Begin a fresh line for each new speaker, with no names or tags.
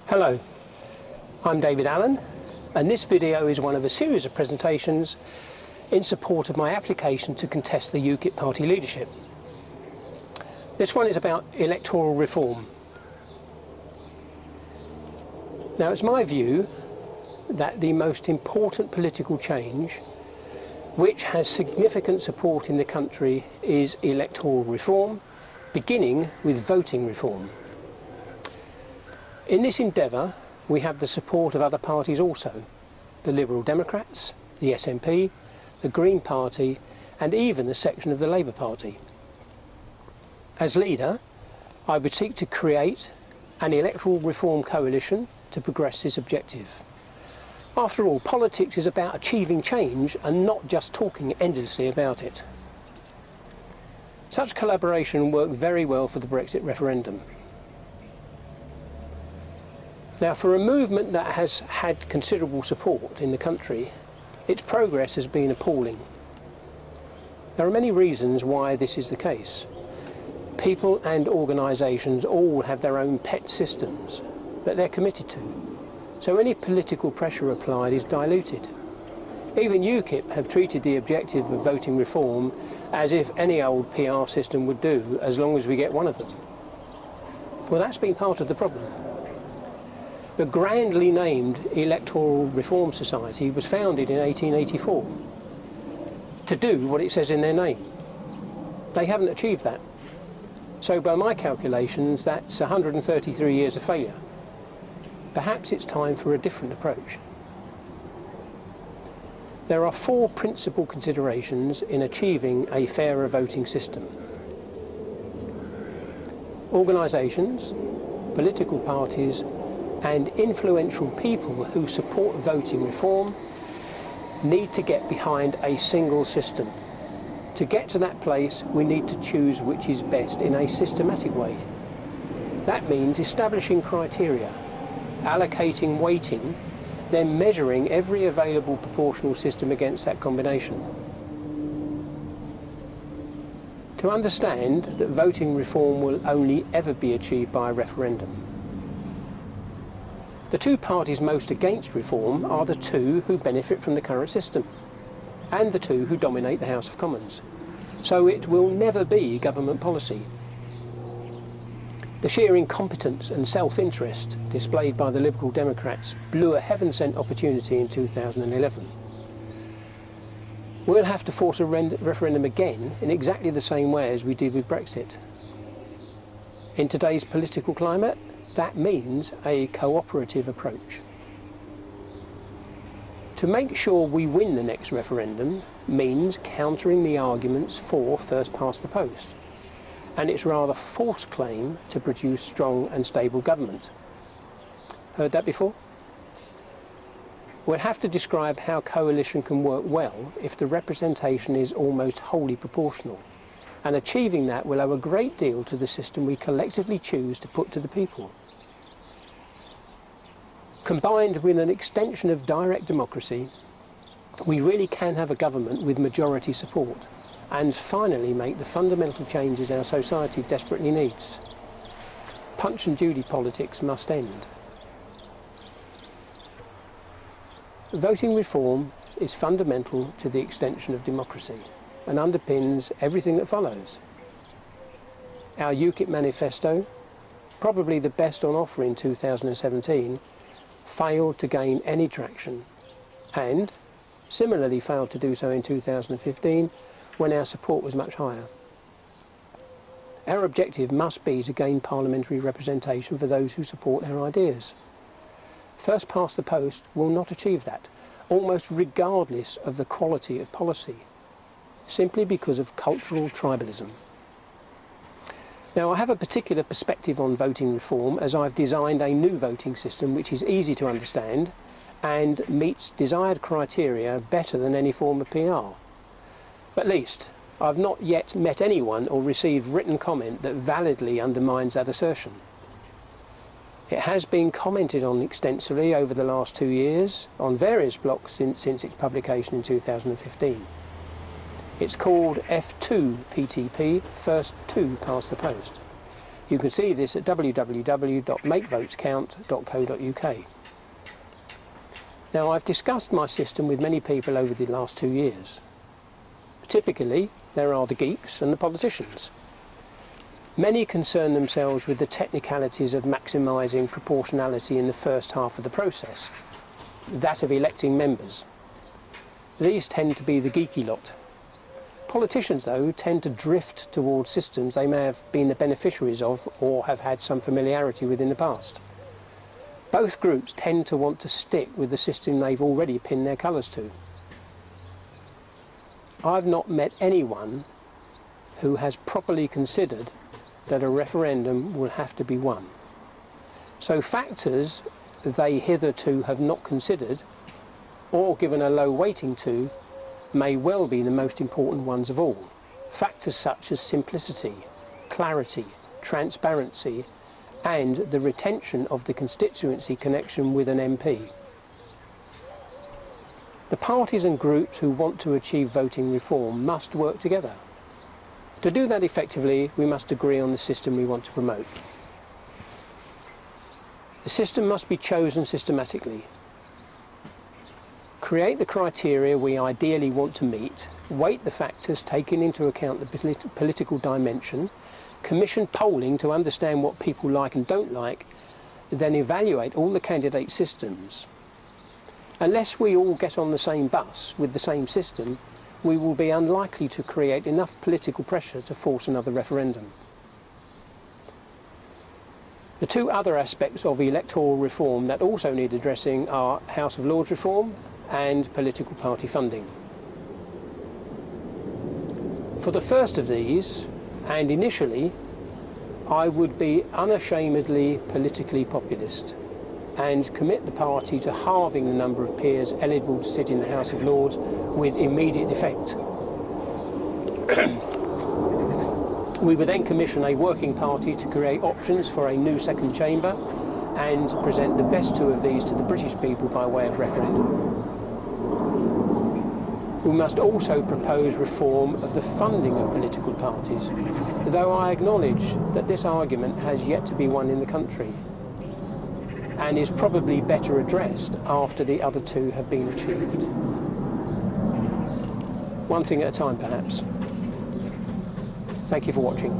Hello, I'm David Allen, and this video is one of a series of presentations in support of my application to contest the UKIP party leadership. This one is about electoral reform. Now, it's my view that the most important political change which has significant support in the country is electoral reform, beginning with voting reform. In this endeavour, we have the support of other parties also, the Liberal Democrats, the SNP, the Green Party, and even a section of the Labour Party. As leader, I would seek to create an electoral reform coalition to progress this objective. After all, politics is about achieving change and not just talking endlessly about it. Such collaboration worked very well for the Brexit referendum. Now, for a movement that has had considerable support in the country, its progress has been appalling. There are many reasons why this is the case. People and organisations all have their own pet systems that they're committed to, so any political pressure applied is diluted. Even UKIP have treated the objective of voting reform as if any old PR system would do, as long as we get one of them. Well, that's been part of the problem. The grandly named Electoral Reform Society was founded in 1884 to do what it says in their name. They haven't achieved that. So by my calculations, that's 133 years of failure. Perhaps it's time for a different approach. There are four principal considerations in achieving a fairer voting system. Organisations, political parties, and influential people who support voting reform need to get behind a single system. To get to that place, we need to choose which is best in a systematic way. That means establishing criteria, allocating weighting, then measuring every available proportional system against that combination. To understand that voting reform will only ever be achieved by a referendum. The two parties most against reform are the two who benefit from the current system, and the two who dominate the House of Commons. So it will never be government policy. The sheer incompetence and self-interest displayed by the Liberal Democrats blew a heaven-sent opportunity in 2011. We'll have to force a referendum again in exactly the same way as we did with Brexit. In today's political climate, that means a cooperative approach. To make sure we win the next referendum means countering the arguments for first past the post, and its rather false claim to produce strong and stable government. Heard that before? We'll have to describe how coalition can work well if the representation is almost wholly proportional, and achieving that will owe a great deal to the system we collectively choose to put to the people. Combined with an extension of direct democracy, we really can have a government with majority support and finally make the fundamental changes our society desperately needs. Punch and Judy politics must end. Voting reform is fundamental to the extension of democracy and underpins everything that follows. Our UKIP manifesto, probably the best on offer in 2017, failed to gain any traction, and similarly failed to do so in 2015 when our support was much higher. Our objective must be to gain parliamentary representation for those who support our ideas. First past the post will not achieve that, almost regardless of the quality of policy, simply because of cultural tribalism. Now, I have a particular perspective on voting reform as I've designed a new voting system which is easy to understand and meets desired criteria better than any form of PR. At least, I've not yet met anyone or received written comment that validly undermines that assertion. It has been commented on extensively over the last 2 years on various blocks since its publication in 2015. It's called F2 PTP, first two past the post. You can see this at www.makevotescount.co.uk. Now, I've discussed my system with many people over the last 2 years. Typically, there are the geeks and the politicians. Many concern themselves with the technicalities of maximising proportionality in the first half of the process, that of electing members. These tend to be the geeky lot. Politicians, though, tend to drift towards systems they may have been the beneficiaries of or have had some familiarity with in the past. Both groups tend to want to stick with the system they've already pinned their colours to. I've not met anyone who has properly considered that a referendum will have to be won. So factors they hitherto have not considered or given a low weighting to may well be the most important ones of all. Factors such as simplicity, clarity, transparency, and the retention of the constituency connection with an MP. The parties and groups who want to achieve voting reform must work together. To do that effectively, we must agree on the system we want to promote. The system must be chosen systematically. Create the criteria we ideally want to meet, weight the factors taking into account the political dimension, commission polling to understand what people like and don't like, then evaluate all the candidate systems. Unless we all get on the same bus with the same system, we will be unlikely to create enough political pressure to force another referendum. The two other aspects of electoral reform that also need addressing are House of Lords reform and political party funding. For the first of these, and initially, I would be unashamedly politically populist and commit the party to halving the number of peers eligible to sit in the House of Lords with immediate effect. We would then commission a working party to create options for a new second chamber and present the best two of these to the British people by way of referendum. We must also propose reform of the funding of political parties, though I acknowledge that this argument has yet to be won in the country and is probably better addressed after the other two have been achieved. One thing at a time, perhaps. Thank you for watching.